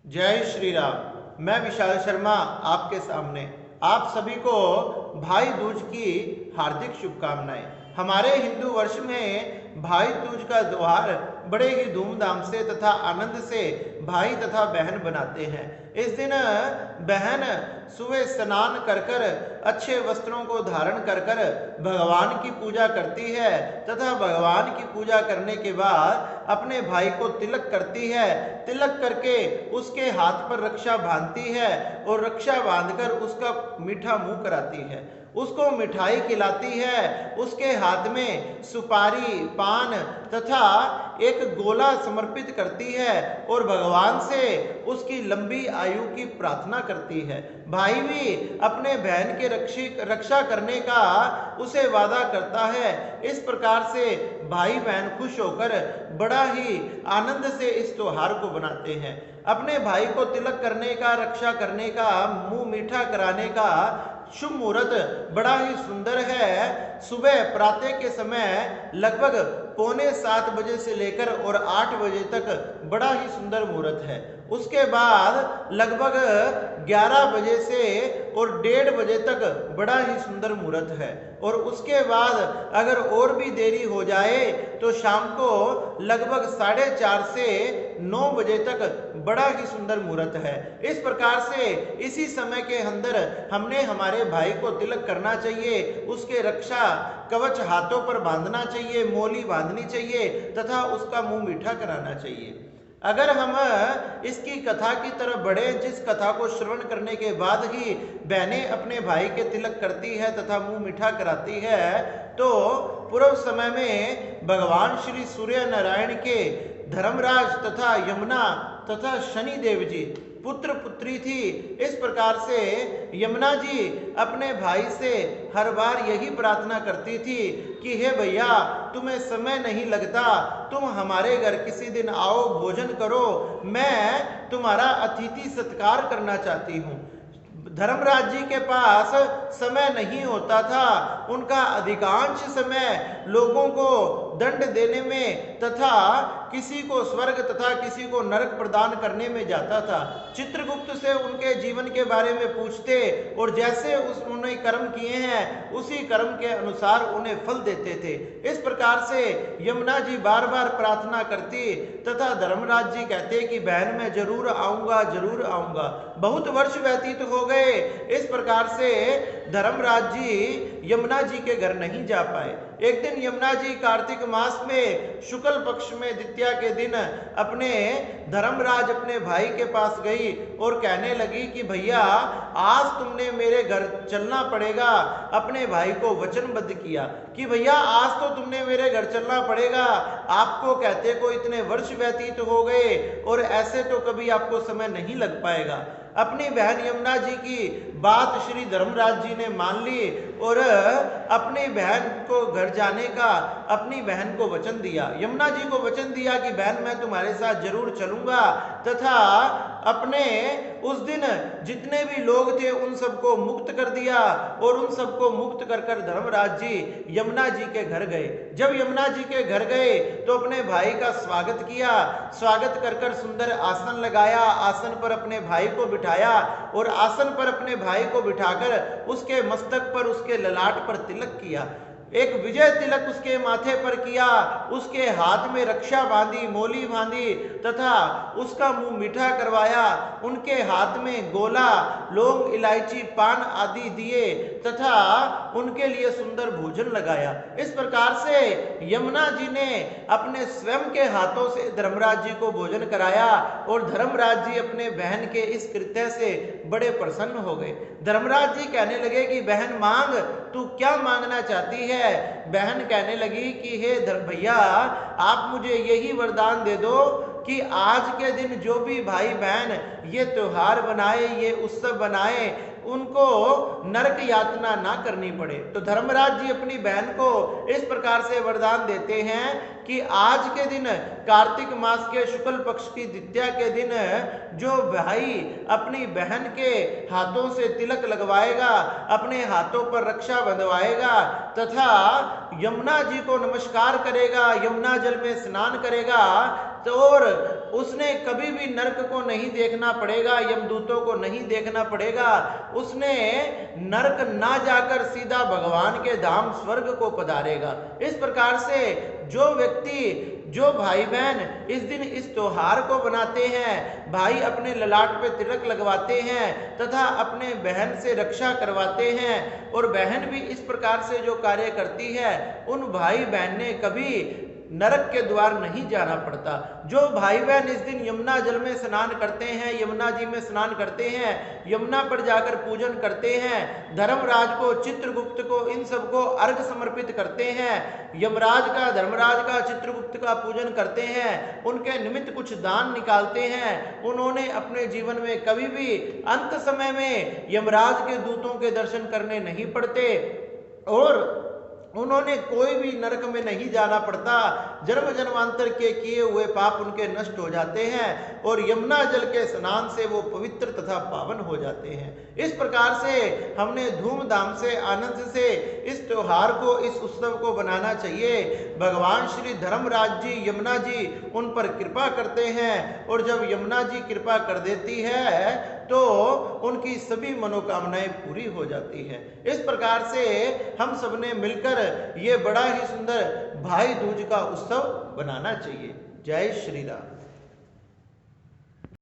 जय श्री राम। मैं विशाल शर्मा आपके सामने आप सभी को भाई दूज की हार्दिक शुभकामनाएं। हमारे हिंदू वर्ष में भाई दूज का त्योहार बड़े ही धूमधाम से तथा आनंद से भाई तथा बहन बनाते हैं। इस दिन बहन सुबह स्नान कर कर अच्छे वस्त्रों को धारण कर कर भगवान की पूजा करती है तथा भगवान की पूजा करने के बाद अपने भाई को तिलक करती है। तिलक करके उसके हाथ पर रक्षा बांधती है और रक्षा बांधकर उसका मीठा मुंह कराती है, उसको मिठाई खिलाती है, उसके हाथ में सुपारी पान तथा एक गोला समर्पित करती है और भगवान से उसकी लंबी आयु की प्रार्थना करती है। भाई भी अपने बहन के रक्षा करने का उसे वादा करता है। इस प्रकार से भाई बहन खुश होकर बड़ा ही आनंद से इस त्योहार को बनाते हैं। अपने भाई को तिलक करने का, रक्षा करने का, मुंह मीठा कराने का शुभ मुहूर्त बड़ा ही सुंदर है। सुबह प्रातः के समय लगभग 6:45 बजे से लेकर और 8 बजे तक बड़ा ही सुंदर मुहूर्त है। उसके बाद लगभग 11 बजे से और 1:30 बजे तक बड़ा ही सुंदर मुहूर्त है और उसके बाद अगर और भी देरी हो जाए तो शाम को लगभग 4:30 से 9 बजे तक बड़ा ही सुंदर मुहूर्त है। इस प्रकार से इसी समय के अंदर हमने हमारे भाई को तिलक करना चाहिए, उसके रक्षा कवच हाथों पर बांधना चाहिए, मोली बांधनी चाहिए तथा उसका मुंह मीठा कराना चाहिए। अगर हम इसकी कथा की तरफ बढ़े, जिस कथा को श्रवण करने के बाद ही बहनें अपने भाई के तिलक करती है तथा मुंह मीठा कराती है, तो पूर्व समय में भगवान श्री सूर्य नारायण के धर्मराज तथा यमुना तथा शनि देव जी पुत्र पुत्री थी। इस प्रकार से यमुना जी अपने भाई से हर बार यही प्रार्थना करती थी कि हे भैया, तुम्हें समय नहीं लगता, तुम हमारे घर किसी दिन आओ, भोजन करो, मैं तुम्हारा अतिथि सत्कार करना चाहती हूँ। धर्मराज जी के पास समय नहीं होता था, उनका अधिकांश समय लोगों को दंड देने में तथा किसी को स्वर्ग तथा किसी को नरक प्रदान करने में जाता था। चित्रगुप्त से उनके जीवन के बारे में पूछते और जैसे उन्होंने कर्म किए हैं उसी कर्म के अनुसार उन्हें फल देते थे। इस प्रकार से यमुना जी बार बार प्रार्थना करती तथा धर्मराज जी कहते कि बहन मैं जरूर आऊंगा, जरूर आऊंगा। बहुत वर्ष व्यतीत हो गए। इस प्रकार से धर्मराज जी यमुना जी के घर नहीं जा पाए। एक दिन यमुना जी कार्तिक मास में शुक्ल पक्ष में द्वितीया के दिन अपने धर्मराज अपने भाई के पास गई और कहने लगी कि भैया, आज तुमने मेरे घर चलना पड़ेगा। अपने भाई को वचनबद्ध किया कि भैया आज तो तुमने मेरे घर चलना पड़ेगा, आपको कहते को इतने वर्ष व्यतीत हो गए और ऐसे तो कभी आपको समय नहीं लग पाएगा। अपनी बहन यमुना जी की बात श्री धर्मराज जी ने मान ली और अपनी बहन को घर जाने का अपनी बहन को वचन दिया। यमुना जी को वचन दिया कि बहन मैं तुम्हारे साथ जरूर चलूंगा तथा अपने उस दिन जितने भी लोग थे उन सबको मुक्त कर दिया और उन सबको मुक्त कर कर धर्मराज जी यमुना जी के घर गए। जब यमुना जी के घर गए तो अपने भाई का स्वागत किया, स्वागत कर कर सुंदर आसन लगाया, आसन पर अपने भाई को बिठाया और आसन पर अपने भाई को बिठाकर उसके मस्तक पर, उसके ललाट पर तिलक किया। एक विजय तिलक उसके माथे पर किया, उसके हाथ में रक्षा बांधी, मोली बांधी तथा उसका मुंह मीठा करवाया। उनके हाथ में गोला, लौंग, इलायची, पान आदि दिए तथा उनके लिए सुंदर भोजन लगाया। इस प्रकार से यमुना जी ने अपने स्वयं के हाथों से धर्मराज जी को भोजन कराया और धर्मराज जी अपने बहन के इस कृत्य से बड़े प्रसन्न हो गए। धर्मराज जी कहने लगे कि बहन मांग, तू क्या मांगना चाहती है? बहन कहने लगी कि हे भैया, आप मुझे यही वरदान दे दो कि आज के दिन जो भी भाई बहन ये त्योहार बनाए, ये उत्सव बनाए, उनको नरक यातना ना करनी पड़े। तो धर्मराज जी अपनी बहन को इस प्रकार से वरदान देते हैं कि आज के दिन कार्तिक मास के शुक्ल पक्ष की द्वितीया के दिन जो भाई अपनी बहन के हाथों से तिलक लगवाएगा, अपने हाथों पर रक्षा बंधवाएगा तथा यमुना जी को नमस्कार करेगा, यमुना जल में स्नान करेगा तो और उसने कभी भी नरक को नहीं देखना पड़ेगा, यमदूतों को नहीं देखना पड़ेगा, उसने नरक ना जाकर सीधा भगवान के धाम स्वर्ग को पधारेगा। इस प्रकार से जो व्यक्ति, जो भाई बहन इस दिन इस त्योहार को बनाते हैं, भाई अपने ललाट पे तिलक लगवाते हैं तथा अपने बहन से रक्षा करवाते हैं, और बहन भी इस प्रकार से जो कार्य करती है, उन भाई बहन ने कभी नरक के द्वार नहीं जाना पड़ता। जो भाई बहन इस दिन यमुना जल में स्नान करते हैं, यमुना जी में स्नान करते हैं, यमुना पर जाकर पूजन करते हैं, धर्मराज को, चित्रगुप्त को, इन सबको अर्घ समर्पित करते हैं, यमराज का, धर्मराज का, चित्रगुप्त का पूजन करते हैं, उनके निमित्त कुछ दान निकालते हैं, उन्होंने अपने जीवन में कभी भी अंत समय में यमराज के दूतों के दर्शन करने नहीं पड़ते, और उन्होंने कोई भी नरक में नहीं जाना पड़ता। जन्म जन्मांतर के किए हुए पाप उनके नष्ट हो जाते हैं और यमुना जल के स्नान से वो पवित्र तथा पावन हो जाते हैं। इस प्रकार से हमने धूमधाम से, आनंद से इस त्योहार को, इस उत्सव को बनाना चाहिए। भगवान श्री धर्मराज जी, यमुना जी उन पर कृपा करते हैं, और जब यमुना जी कृपा कर देती है तो उनकी सभी मनोकामनाएं पूरी हो जाती हैं। इस प्रकार से हम सबने मिलकर ये बड़ा ही सुंदर भाई दूज का उत्सव बनाना चाहिए। जय श्री राम।